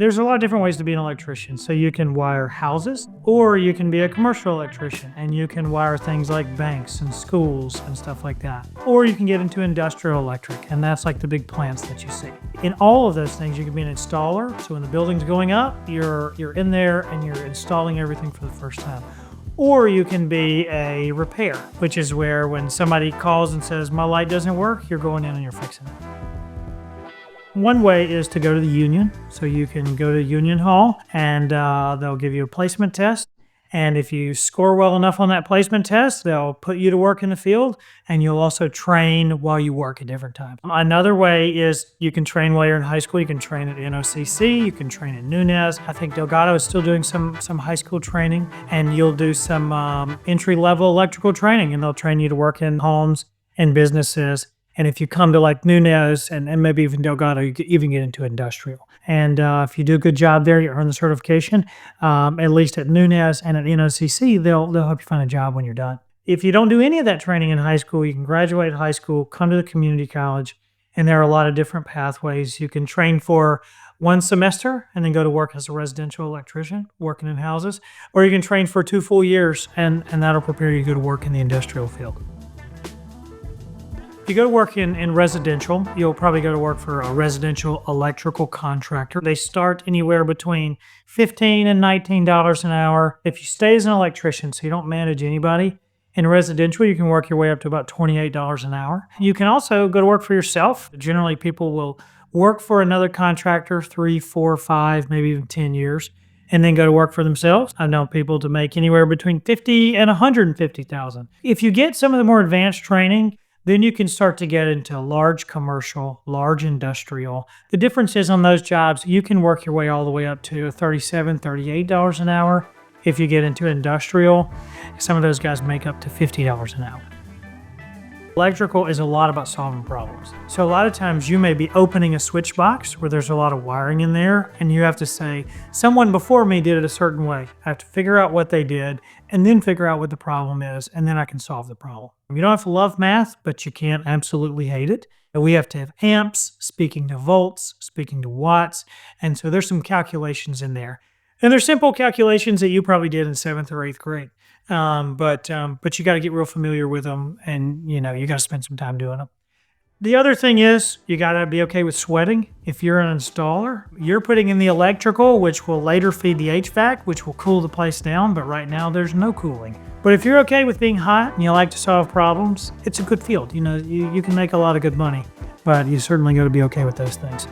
There's a lot of different ways to be an electrician. So you can wire houses, or you can be a commercial electrician and you can wire things like banks and schools and stuff like that. Or you can get into industrial electric, and that's like the big plants that you see. In all of those things, you can be an installer. So when the building's going up, you're in there and you're installing everything for the first time. Or you can be a repair, which is where when somebody calls and says, my light doesn't work, you're going in and you're fixing it. One way is to go to the union. So you can go to Union Hall and they'll give you a placement test. And if you score well enough on that placement test, they'll put you to work in the field, and you'll also train while you work at different times. Another way is you can train while you're in high school. You can train at NOCC, you can train at Nunez. I think Delgado is still doing some high school training, and you'll do some entry-level electrical training, and they'll train you to work in homes and businesses. And if you come to like Nunez and maybe even Delgado, you could even get into industrial. And if you do a good job there, you earn the certification. At least at Nunez and at NOCC, they'll help you find a job when you're done. If you don't do any of that training in high school, you can graduate high school, come to the community college, and there are a lot of different pathways. You can train for 1 semester and then go to work as a residential electrician, working in houses. Or you can train for 2 full years, and that'll prepare you to go to work in the industrial field. If you go to work in residential, you'll probably go to work for a residential electrical contractor. They start anywhere between $15 and $19 an hour. If you stay as an electrician, so you don't manage anybody, in residential, you can work your way up to about $28 an hour. You can also go to work for yourself. Generally, people will work for another contractor 3, 4, 5, maybe even 10 years, and then go to work for themselves. I've known people to make anywhere between $50,000 and $150,000. If you get some of the more advanced training, then you can start to get into large commercial, large industrial. The difference is on those jobs, you can work your way all the way up to $37, $38 an hour. If you get into industrial, some of those guys make up to $50 an hour. Electrical is a lot about solving problems. So a lot of times you may be opening a switch box where there's a lot of wiring in there, and you have to say, someone before me did it a certain way. I have to figure out what they did and then figure out what the problem is, and then I can solve the problem. You don't have to love math, but you can't absolutely hate it. We have to have amps, speaking to volts, speaking to watts, and so there's some calculations in there. And they're simple calculations that you probably did in 7th or 8th grade. But you got to get real familiar with them, and you got to spend some time doing them. The other thing is you got to be okay with sweating. If you're an installer, you're putting in the electrical, which will later feed the HVAC, which will cool the place down. But right now there's no cooling. But if you're okay with being hot and you like to solve problems, it's a good field. You can make a lot of good money, but you certainly got to be okay with those things.